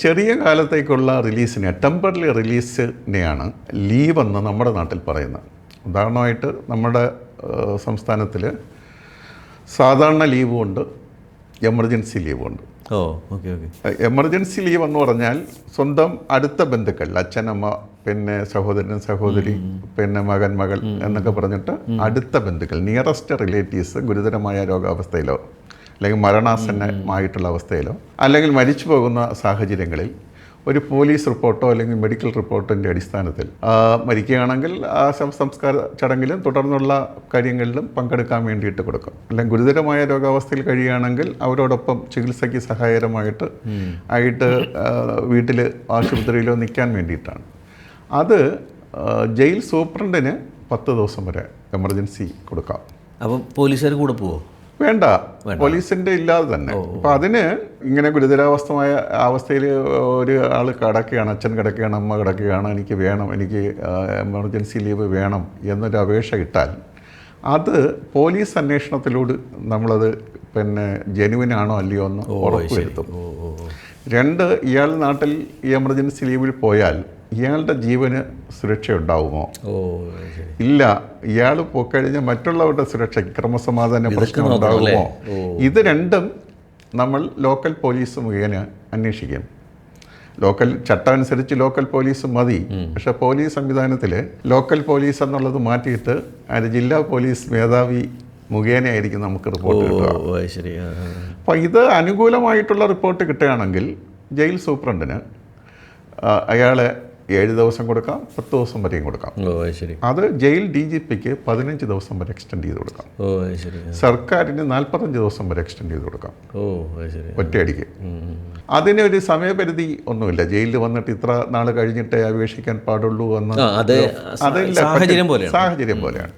ചെറിയ കാലത്തേക്കുള്ള റിലീസിനെ, temporary റിലീസിനെയാണ് leave എന്ന് നമ്മുടെ നാട്ടിൽ പറയുന്നത്. ഉദാഹരണമായിട്ട് നമ്മുടെ സംസ്ഥാനത്തിൽ സാധാരണ ലീവുമുണ്ട്, എമർജൻസി ലീവുമുണ്ട്. എമർജൻസി ലീവ് എന്ന് പറഞ്ഞാൽ സ്വന്തം അടുത്ത ബന്ധുക്കൾ, അച്ഛനമ്മ, പിന്നെ സഹോദരൻ സഹോദരി, പിന്നെ മകൻ മകൾ എന്നൊക്കെ പറഞ്ഞിട്ട് അടുത്ത ബന്ധുക്കൾ, നിയറസ്റ്റ് റിലേറ്റീവ്സ് ഗുരുതരമായ രോഗാവസ്ഥയിലോ അല്ലെങ്കിൽ മരണാസന്നമായിട്ടുള്ള അവസ്ഥയിലോ അല്ലെങ്കിൽ മരിച്ചു പോകുന്ന സാഹചര്യങ്ങളിൽ ഒരു പോലീസ് റിപ്പോർട്ടോ അല്ലെങ്കിൽ മെഡിക്കൽ റിപ്പോർട്ടിൻ്റെ അടിസ്ഥാനത്തിൽ മരിക്കുകയാണെങ്കിൽ ആ സംസ്കാര ചടങ്ങിലും തുടർന്നുള്ള കാര്യങ്ങളിലും പങ്കെടുക്കാൻ വേണ്ടിയിട്ട് കൊടുക്കും. അല്ലെങ്കിൽ ഗുരുതരമായ രോഗാവസ്ഥയിൽ കഴിയുകയാണെങ്കിൽ അവരോടൊപ്പം ചികിത്സയ്ക്ക് സഹായകരമായിട്ട് വീട്ടിൽ ആശുപത്രിയിലോ നിൽക്കാൻ വേണ്ടിയിട്ടാണ്. അത് ജയിൽ സൂപ്രണ്ടിന് 10 ദിവസം വരെ എമർജൻസി കൊടുക്കാം. അപ്പം പോലീസുകാർ കൂടെ പോവോ? വേണ്ട, പോലീസിൻ്റെ ഇല്ലാതെ തന്നെ. അപ്പം അതിന് ഇങ്ങനെ ഗുരുതരാവസ്ഥമായ അവസ്ഥയിൽ ഒരു ആൾ കിടക്കുകയാണ്, അച്ഛൻ കിടക്കുകയാണ്, അമ്മ കിടക്കുകയാണ്, എനിക്ക് വേണം, എനിക്ക് എമർജൻസി ലീവ് വേണം എന്നൊരു അപേക്ഷ ഇട്ടാൽ അത് പോലീസ് അന്വേഷണത്തിലൂടെ നമ്മളത് പിന്നെ ജെനുവിനാണോ അല്ലയോ എന്ന് ഉറപ്പുവരുത്തും. 2, ഇയാൾ നാട്ടിൽ ഈ എമർജൻസി ലീവിൽ പോയാൽ ഇയാളുടെ ജീവന് സുരക്ഷ ഉണ്ടാവുമോ? ഇല്ല. ഇയാൾ പോക്കഴിഞ്ഞാൽ മറ്റുള്ളവരുടെ സുരക്ഷയ്ക്ക് ക്രമസമാധാന പ്രശ്നം ഉണ്ടാകുമോ? ഇത് രണ്ടും നമ്മൾ ലോക്കൽ പോലീസ് മുഖേന അന്വേഷിക്കും. ലോക്കൽ ചട്ടം അനുസരിച്ച് ലോക്കൽ പോലീസ് മതി. പക്ഷെ പോലീസ് സംവിധാനത്തിൽ ലോക്കൽ പോലീസ് എന്നുള്ളത് മാറ്റിയിട്ട് അത് ജില്ലാ പോലീസ് മേധാവി മുഖേനയായിരിക്കും നമുക്ക് റിപ്പോർട്ട് കിട്ടുക. അപ്പം ഇത് അനുകൂലമായിട്ടുള്ള റിപ്പോർട്ട് കിട്ടുകയാണെങ്കിൽ ജയിൽ സൂപ്രണ്ടിന് അയാളെ 7 ദിവസം കൊടുക്കാം, 10 ദിവസം വരെയും കൊടുക്കാം. അത് ജയിൽ DGPക്ക് 15 ദിവസം വരെ എക്സ്റ്റെൻഡ് ചെയ്ത് കൊടുക്കാം. സർക്കാരിന് 45 ദിവസം വരെ എക്സ്റ്റെൻഡ് ചെയ്ത് കൊടുക്കാം ഒറ്റയടിക്ക്. അതിനൊരു സമയപരിധി ഒന്നുമില്ല. ജയിലിൽ വന്നിട്ട് ഇത്ര നാൾ കഴിഞ്ഞിട്ടേ അപേക്ഷിക്കാൻ പാടുള്ളൂ എന്ന്. അതില്ല, സാഹചര്യം പോലെയാണ്.